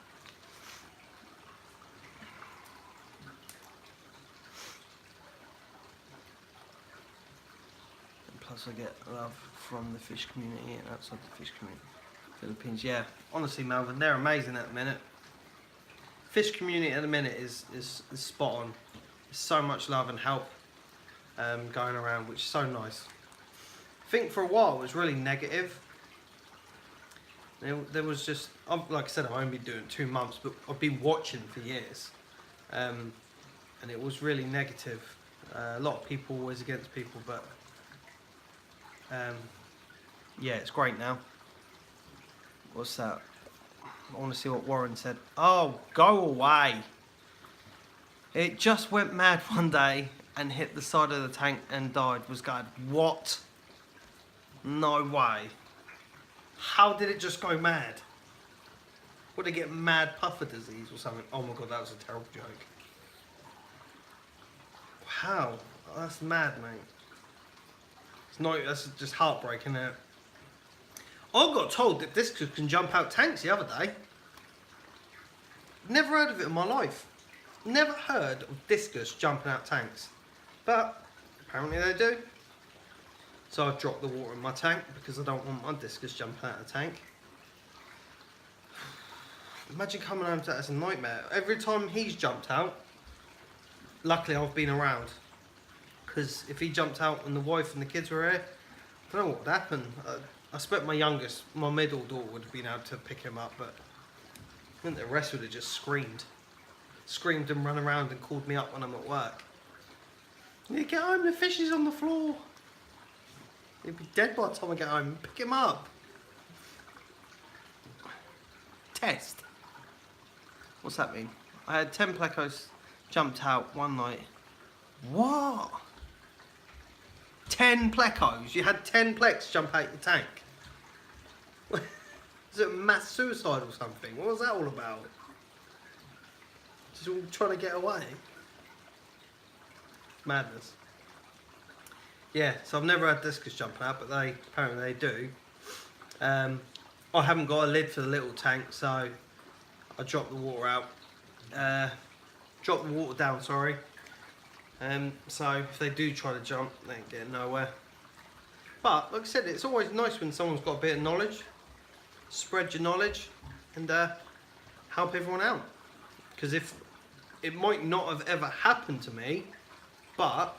And plus I get love from the fish community and outside the fish community. Philippines, yeah. Honestly, Melvin, they're amazing at the minute. Fish community at the minute is spot on. There's so much love and help. going around, which is so nice. I think for a while it was really negative. There was just, like I said, I've only been doing it 2 months, but I've been watching for years, and it was really negative. A lot of people always against people, but yeah, it's great now. What's that? I want to see what Warren said. Oh, go away! It just went mad one day and hit the side of the tank and died. Was going, what? No way. How did it just go mad? Would it get mad puffer disease or something? Oh my god, that was a terrible joke. Wow, that's mad, mate. It's not, that's just heartbreaking, isn't it? I got told that discus can jump out tanks the other day. Never heard of it in my life. Never heard of discus jumping out tanks. But apparently they do. So I've dropped the water in my tank because I don't want my discus jumping out of the tank. Imagine coming home to that as a nightmare. Every time he's jumped out, luckily I've been around. Because if he jumped out and the wife and the kids were here, I don't know what would happen. I expect my youngest, my middle daughter would have been able to pick him up, but I think the rest would have just screamed. Screamed and run around and called me up when I'm at work. Yeah, get home, the fish is on the floor. He'd be dead by the time I get home. Pick him up. Test. What's that mean? I had 10 plecos jumped out one night. What? 10 plecos? You had 10 plecs jump out your tank? Is it mass suicide or something? What was that all about? Just all trying to get away? Madness. Yeah, so I've never had discus jumping out, but apparently they do. I haven't got a lid for the little tank, so I dropped the water out. Dropped the water down, sorry. So if they do try to jump, they ain't getting nowhere. But like I said, it's always nice when someone's got a bit of knowledge. Spread your knowledge and help everyone out. Because if it might not have ever happened to me, but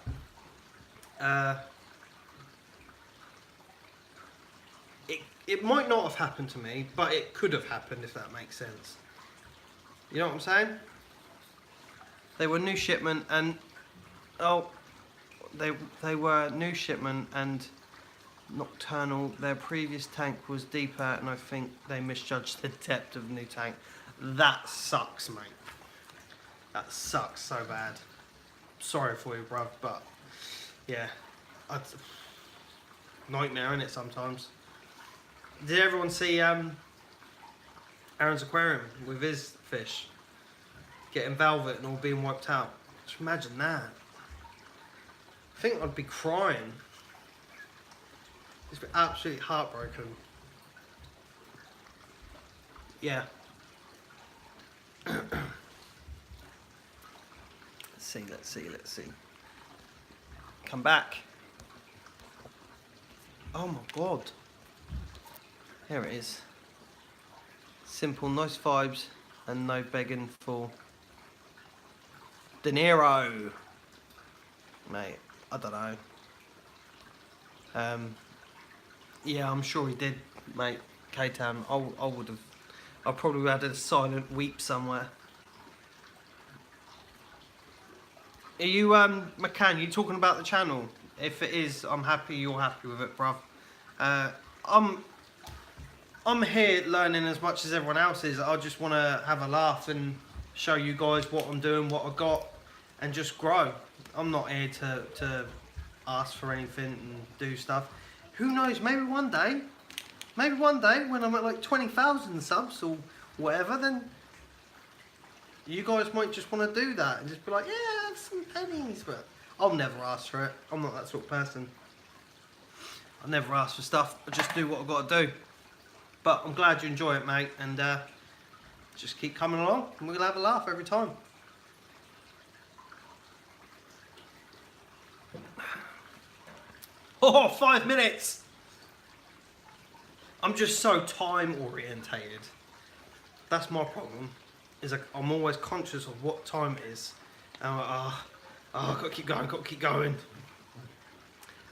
it might not have happened to me, but it could have happened, if that makes sense. You know what I'm saying? They were new shipment and they were new shipment and nocturnal. Their previous tank was deeper and I think they misjudged the depth of the new tank. That sucks, mate. That sucks so bad. Sorry for you, bruv, but yeah, nightmare, innit, sometimes. Did everyone see Aaron's aquarium with his fish getting velvet and all being wiped out? Just imagine that. I think I'd be crying. It's absolutely heartbroken. Yeah. Let's see. Come back. Oh my god. Here it is. Simple, nice vibes, and no begging for De Niro. Mate, I don't know. Yeah, I'm sure he did, mate. K-Town. I probably had a silent weep somewhere. Are you, McCann, you talking about the channel? If it is, I'm happy you're happy with it, bruv. I'm here learning as much as everyone else is. I just want to have a laugh and show you guys what I'm doing, what I got, and just grow. I'm not here to ask for anything and do stuff. Who knows, maybe one day when I'm at like 20,000 subs or whatever, then you guys might just want to do that and just be like, yeah, have some pennies, but I'll never ask for it. I'm not that sort of person. I never ask for stuff, I just do what I've got to do. But I'm glad you enjoy it, mate, and just keep coming along and we'll have a laugh every time. Oh, 5 minutes! I'm just so time orientated. That's my problem. Is I'm always conscious of what time it is. And I'm like, oh, I've got to keep going,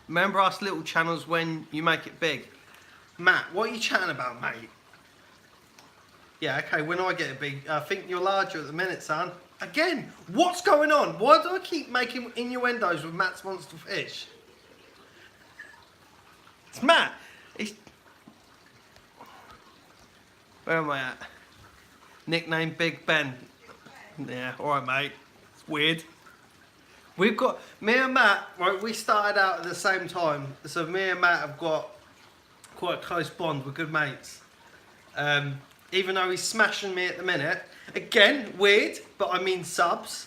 Remember us little channels when you make it big. Matt, what are you chatting about, mate? Yeah, okay, when I get it big, I think you're larger at the minute, son. Again, what's going on? Why do I keep making innuendos with Matt's monster fish? It's Matt. Where am I at? Nickname Big Ben. Yeah, alright, mate. It's weird. We've got, me and Matt, right, we started out at the same time. So me and Matt have got quite a close bond. We're good mates. Even though he's smashing me at the minute. Again, weird, but I mean subs.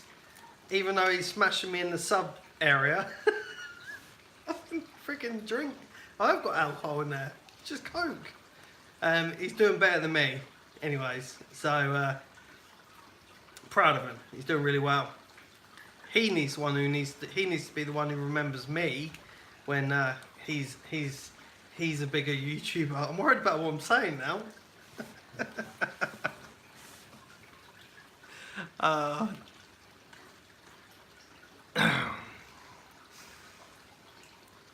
Even though he's smashing me in the sub area. I can freaking drink. I've got alcohol in there. Just Coke. He's doing better than me. Anyways, so proud of him. He's doing really well. He needs one who needs to be the one who remembers me when he's a bigger YouTuber. I'm worried about what I'm saying now.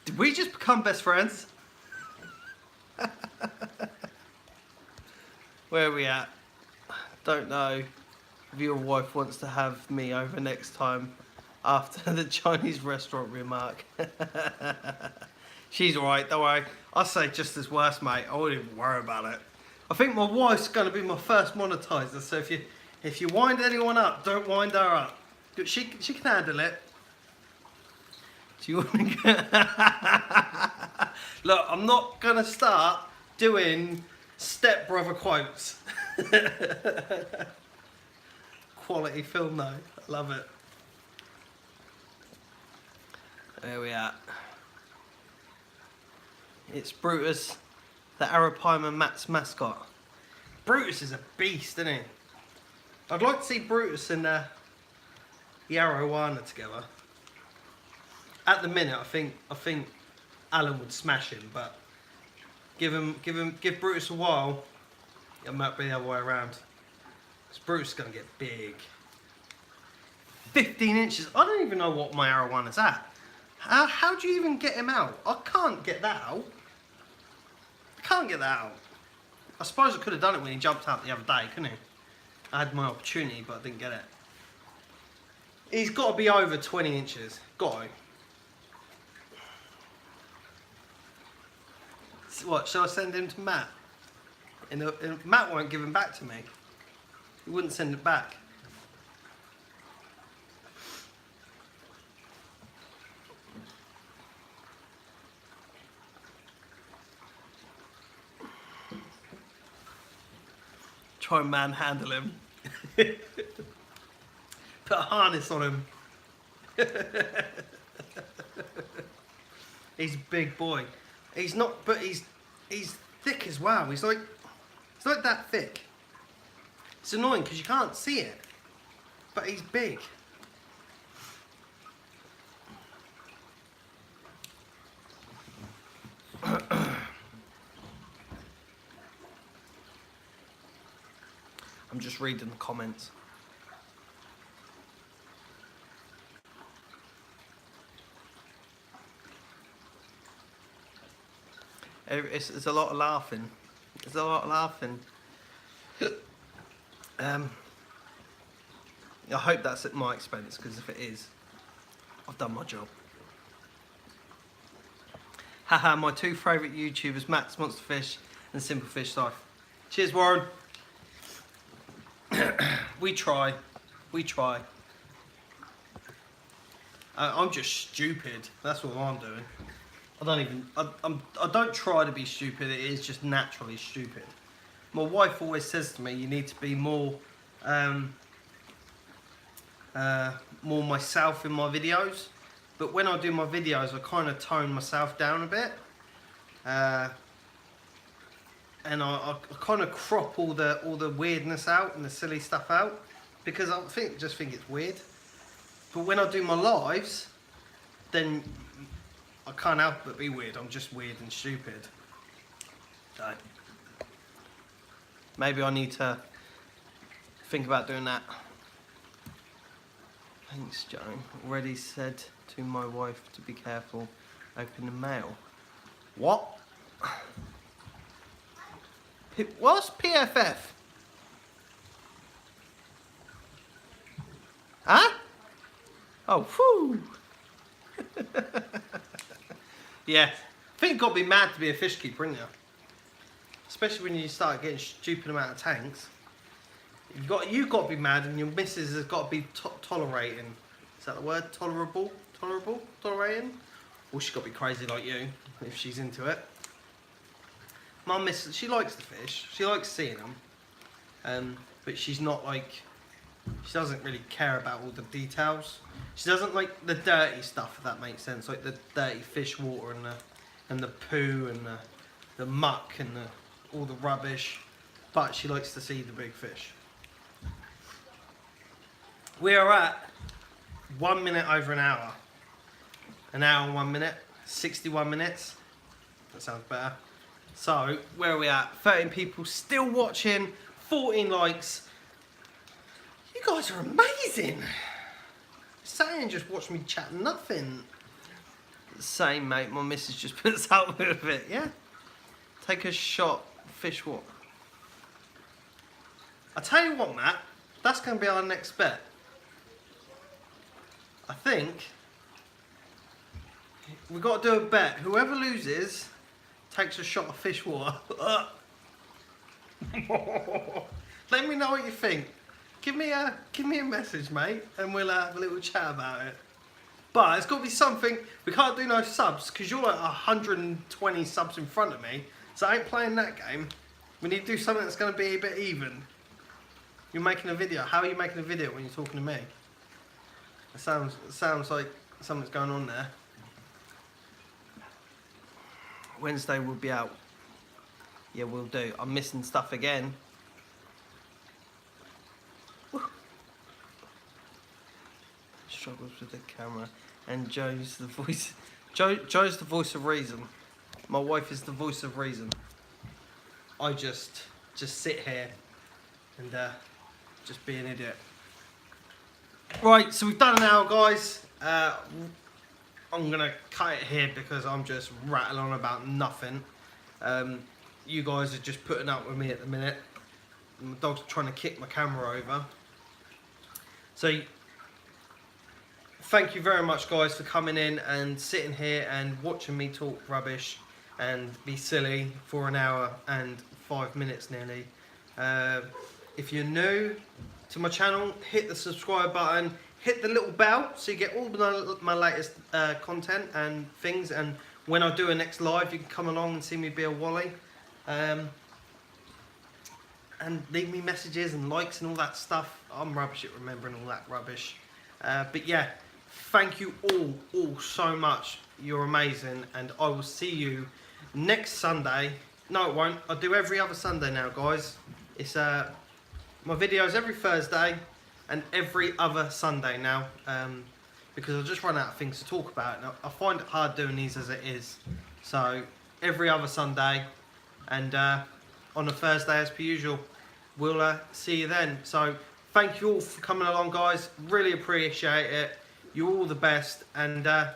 Did we just become best friends? Where are we at? Don't know if your wife wants to have me over next time after the Chinese restaurant remark. She's alright, don't worry. I say just as worse, mate. I wouldn't even worry about it. I think my wife's going to be my first monetizer, so if you wind anyone up, don't wind her up. She can handle it. Do you want to Look, I'm not going to start doing stepbrother quotes. Quality film though. I love it. There we are. It's Brutus, the Arapaima Matt's mascot. Brutus is a beast, isn't he? I'd like to see Brutus and the Arowana together. At the minute, I think Alan would smash him, but give Brutus a while, it might be the other way around. Because Brutus is going to get big. 15 inches. I don't even know what my Arowana's at. How do you even get him out? I can't get that out. I suppose I could have done it when he jumped out the other day, couldn't he? I had my opportunity, but I didn't get it. He's got to be over 20 inches. Got to. What, shall I send him to Matt? And Matt won't give him back to me. He wouldn't send it back. Try and manhandle him. Put a harness on him. He's a big boy. He's not, but he's thick as well. He's like that thick. It's annoying because you can't see it, but he's big. I'm just reading the comments. It's a lot of laughing. There's a lot of laughing. I hope that's at my expense, because if it is, I've done my job. Haha, my two favourite YouTubers, Matt's Monster Fish and Simple Fish Life. Cheers, Warren. We try. I'm just stupid. That's what I'm doing. I don't try to be stupid. It is just naturally stupid. My wife always says to me, you need to be more myself in my videos. But when I do my videos, I kind of tone myself down a bit. And I kind of crop all the weirdness out and the silly stuff out, because I just think it's weird. But when I do my lives, then I can't help but be weird. I'm just weird and stupid. So maybe I need to think about doing that. Thanks, Joe. Already said to my wife to be careful Open the mail. What? What's PFF? Huh? Oh, whew. Yeah. I think you've got to be mad to be a fish keeper, ain't you? Especially when you start getting stupid amount of tanks. You've got to be mad, and your missus has got to be tolerating. Is that the word? Tolerable? Tolerable? Tolerating? Or she's got to be crazy like you, if she's into it. My missus, she likes the fish. She likes seeing them. But she's not like... She doesn't really care about all the details. She doesn't like the dirty stuff, if that makes sense. Like the dirty fish water and the poo and the muck and all the rubbish. But she likes to see the big fish. We are at 1 minute over an hour. An hour and 1 minute. 61 minutes. That sounds better. So, where are we at? 13 people still watching. 14 likes. You guys are amazing. Saying just watch me chat nothing. Same, mate. My missus just puts up with it. Yeah. Take a shot. Fish walk. I tell you what, Matt. That's going to be our next bet. I think we've got to do a bet. Whoever loses takes a shot of fish water. Let me know what you think. Give me a message, mate, and we'll have a little chat about it. But it's got to be something. We can't do no subs because you're like 120 subs in front of me, so I ain't playing that game. We need to do something that's going to be a bit even. You're making a video. How are you making a video when you're talking to me? It sounds like something's going on there. Wednesday will be out. Yeah, we'll do. I'm missing stuff again. Struggles with the camera, and Joe's the voice. Joe's the voice of reason. My wife is the voice of reason. I just sit here and just be an idiot. Right, so we've done an hour, guys. I'm gonna cut it here because I'm just rattling on about nothing. You guys are just putting up with me at the minute. My dog's trying to kick my camera over. So thank you very much, guys, for coming in and sitting here and watching me talk rubbish and be silly for an hour and 5 minutes nearly. If you're new to my channel, hit the subscribe button, hit the little bell so you get all my latest content and things, and when I do a next live you can come along and see me be a Wally, and leave me messages and likes and all that stuff. I'm rubbish at remembering all that rubbish, but yeah, thank you all so much. You're amazing, and I will see you next Sunday. No, it won't. I do every other Sunday now, guys. It's my videos every Thursday and every other Sunday now, because I just run out of things to talk about. And I find it hard doing these as it is. So every other Sunday, and on a Thursday as per usual. We'll see you then. So thank you all for coming along, guys. Really appreciate it. You're all the best, and I'll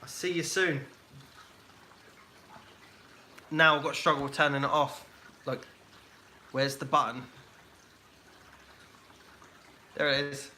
see you soon. Now I've got to struggle with turning it off. Like, where's the button? There it is.